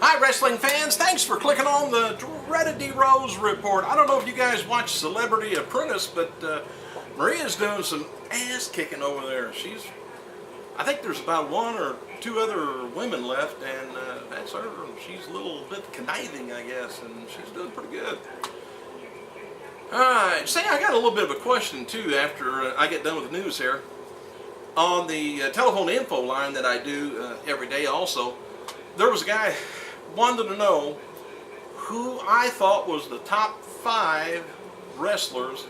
Hi wrestling fans, thanks for clicking on the dreaded D-Rose report. I don't know if you guys watch Celebrity Apprentice, but Maria's doing some ass kicking over there. I think there's about one or two other women left, and that's her. She's a little bit conniving, I guess, and she's doing pretty good. Alright, say I got a little bit of a question too after I get done with the news here. On the telephone info line that I do every day also, there was a guy wanted to know who I thought was the top 5 wrestlers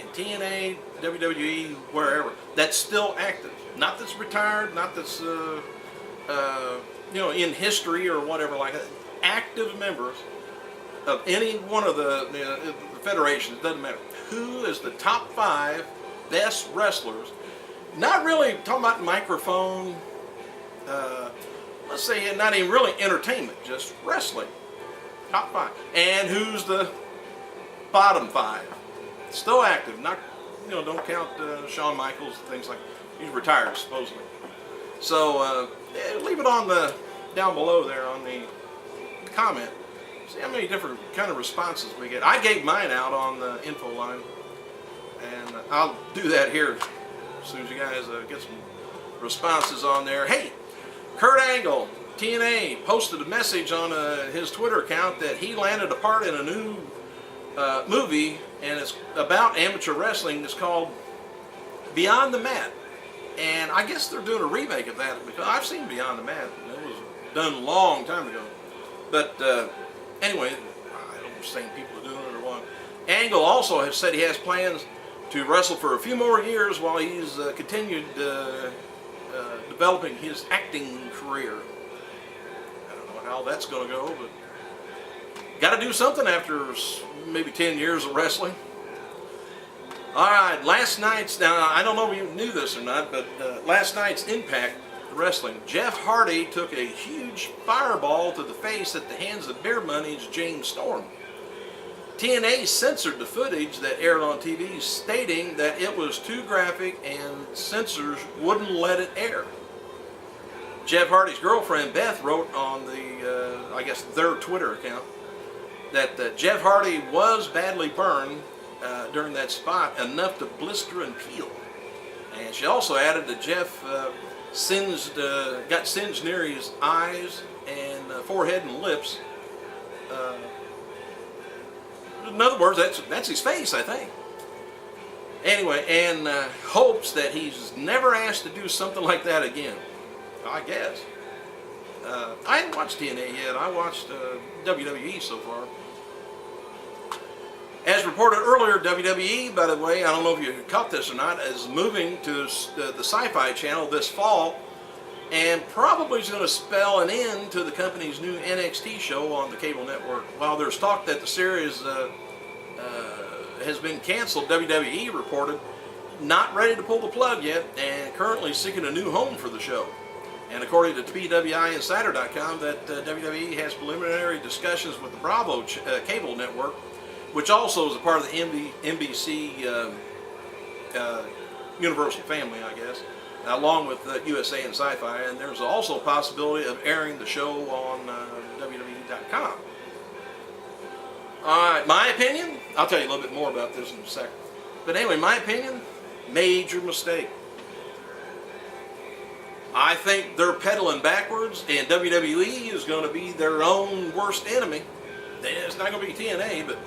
in TNA, WWE, wherever, that's still active. Not that's retired, not that's in history or whatever like that. Active members of any one of the federations, doesn't matter. Who is the top 5 best wrestlers? Not really talking about microphone, let's say not even really entertainment, just wrestling. Top 5. And who's the bottom 5? Still active. Not, don't count Shawn Michaels and things like that. He's retired supposedly. So leave it on the down below there on the comment. See how many different kind of responses we get. I gave mine out on the info line, and I'll do that here as soon as you guys get some responses on there. Hey, Kurt Angle, TNA, posted a message on his Twitter account that he landed a part in a new movie, and it's about amateur wrestling. It's called Beyond the Mat, and I guess they're doing a remake of that, because I've seen Beyond the Mat. It was done a long time ago. But anyway, I don't understand people are doing it or what. Angle also has said he has plans to wrestle for a few more years while he's continued developing his acting career. I don't know how that's going to go, but got to do something after maybe 10 years of wrestling. Alright, last night's, now I don't know if you knew this or not, but last night's Impact Wrestling, Jeff Hardy took a huge fireball to the face at the hands of Beer Money's James Storm. TNA censored the footage that aired on TV, stating that it was too graphic and censors wouldn't let it air. Jeff Hardy's girlfriend Beth wrote on the, I guess their Twitter account, that Jeff Hardy was badly burned during that spot, enough to blister and peel. And she also added that Jeff got singed near his eyes and forehead and lips. In other words, that's his face, I think. Anyway, and hopes that he's never asked to do something like that again. I guess. I haven't watched TNA yet. I watched WWE so far. As reported earlier, WWE, by the way, I don't know if you caught this or not, is moving to the Sci-Fi Channel this fall, and probably is going to spell an end to the company's new NXT show on the cable network. While there's talk that the series has been canceled, WWE reported not ready to pull the plug yet and currently seeking a new home for the show. And according to PWIinsider.com, that WWE has preliminary discussions with the Bravo cable network, which also is a part of the NBC Universal family, I guess, along with USA and Sci-Fi, and there's also a possibility of airing the show on WWE.com. Alright, my opinion, I'll tell you a little bit more about this in a second. But anyway, my opinion, major mistake. I think they're pedaling backwards, and WWE is going to be their own worst enemy. It's not going to be TNA, but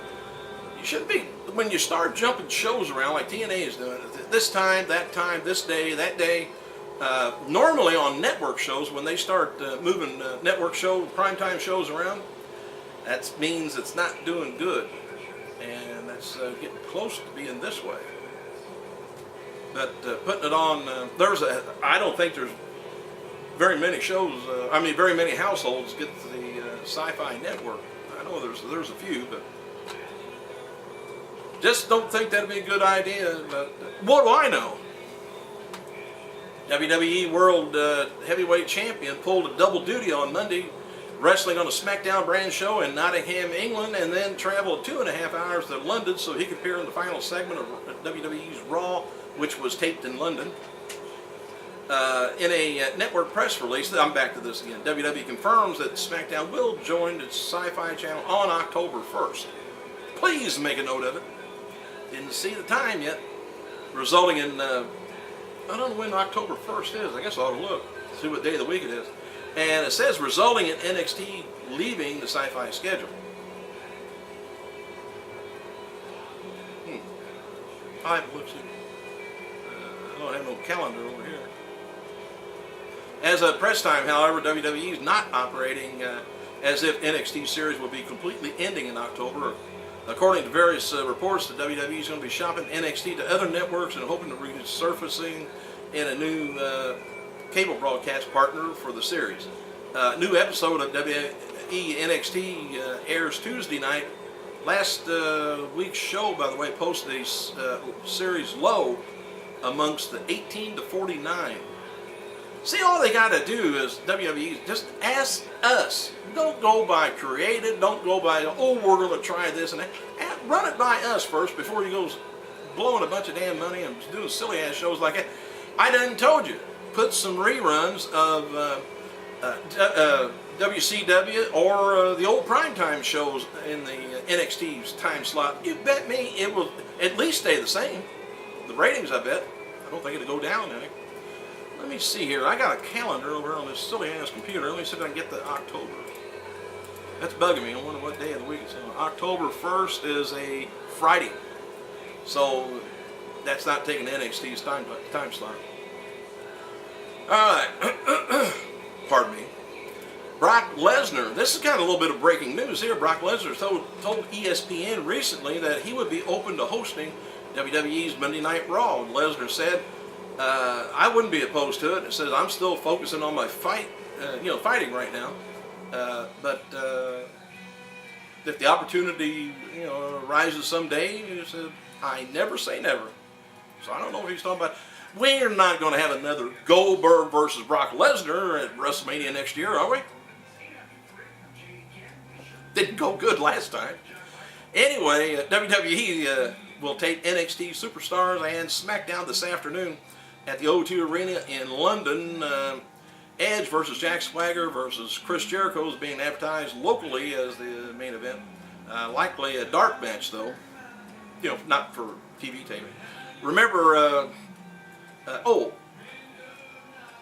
you shouldn't be. When you start jumping shows around like TNA is doing, this time, this day, that day, normally on network shows, when they start moving network primetime shows around, that means it's not doing good. And that's getting close to being this way. But putting it on, I don't think there's very many shows, very many households get the Sci-Fi network. I know there's a few, but just don't think that'd be a good idea. But what do I know? WWE World Heavyweight Champion pulled a double duty on Monday, wrestling on a SmackDown brand show in Nottingham, England, and then traveled 2.5 hours to London so he could appear in the final segment of WWE's Raw, which was taped in London. In a network press release, I'm back to this again, WWE confirms that SmackDown will join its Sci-Fi channel on October 1st. Please make a note of it. Didn't see the time yet. Resulting in, I don't know when October 1st is. I guess I ought to look, see what day of the week it is. And it says resulting in NXT leaving the Sci-Fi schedule. I'll have to look, see. I don't have no calendar over here. As of press time, however, WWE is not operating as if NXT series will be completely ending in October. According to various reports, the WWE is going to be shopping NXT to other networks and hoping to resurfacing in a new cable broadcast partner for the series. New episode of WWE NXT airs Tuesday night. Last week's show, by the way, posted a series low amongst the 18 to 49. See, all they got to do is WWE just ask us. Don't go by creative. Don't go by, oh, we're going to try this and that. Run it by us first before you go blowing a bunch of damn money and doing silly ass shows like that. I done told you. Put some reruns of WCW or the old primetime shows in the NXT's time slot. You bet me it will at least stay the same. The ratings, I bet. I don't think it'll go down any. Let me see here. I got a calendar over on this silly ass computer. Let me see if I can get the October. That's bugging me. I wonder what day of the week it's on. October 1st is a Friday. So that's not taking NXT's time slot. Alright. Pardon me. Brock Lesnar. This is kind of a little bit of breaking news here. Brock Lesnar told ESPN recently that he would be open to hosting WWE's Monday Night Raw. Lesnar said, I wouldn't be opposed to it. It says, I'm still focusing on my fighting right now. But if the opportunity, arises someday, he said, I never say never. So I don't know what he's talking about. We're not going to have another Goldberg versus Brock Lesnar at WrestleMania next year, are we? Didn't go good last time. Anyway, WWE will tape NXT Superstars and SmackDown this afternoon at the O2 Arena in London. Edge versus Jack Swagger versus Chris Jericho is being advertised locally as the main event. Likely a dark match, though. Not for TV taping. Remember,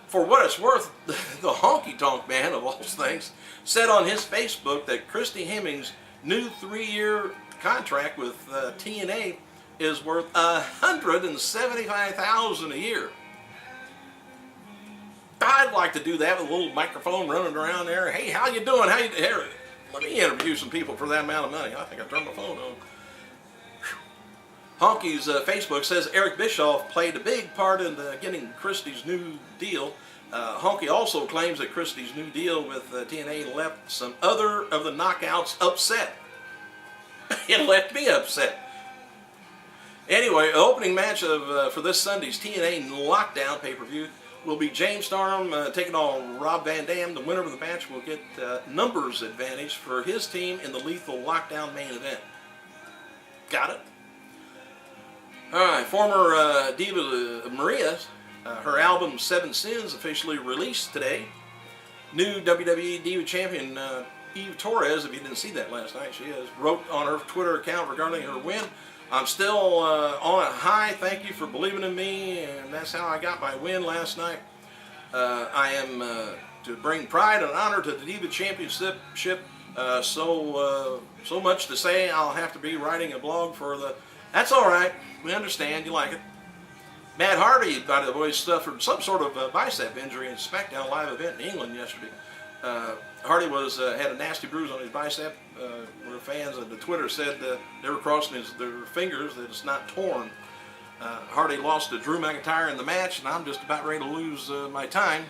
for what it's worth, the Honky Tonk Man, of all things, said on his Facebook that Christy Hemming's new 3-year contract with TNA is worth $175,000 a year. I'd like to do that with a little microphone running around there. Hey, how you doing? Here, let me interview some people for that amount of money. I think I turned my phone on. Honky's Facebook says Eric Bischoff played a big part in getting Christie's new deal. Honky also claims that Christie's new deal with TNA left some other of the knockouts upset. It left me upset. Anyway, the opening match for this Sunday's TNA Lockdown pay-per-view will be James Storm taking on Rob Van Dam. The winner of the match will get numbers advantage for his team in the Lethal Lockdown main event. Got it? Alright, former diva Maria, her album Seven Sins officially released today. New WWE Diva Champion Eve Torres, if you didn't see that last night, she wrote on her Twitter account regarding her win, I'm still on a high. Thank you for believing in me, and that's how I got my win last night. I am to bring pride and honor to the Diva Championship. So much to say, I'll have to be writing a blog for the. That's all right. We understand. You like it. Matt Hardy, by the way, suffered some sort of bicep injury in a SmackDown live event in England yesterday. Hardy had a nasty bruise on his bicep. Where fans on the Twitter said that they were crossing their fingers that it's not torn. Hardy lost to Drew McIntyre in the match, and I'm just about ready to lose my time.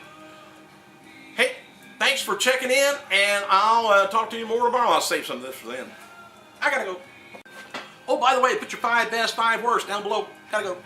Hey, thanks for checking in, and I'll talk to you more tomorrow. I'll save some of this for then. I gotta go. Oh, by the way, put your 5 best, 5 worst down below. Gotta go.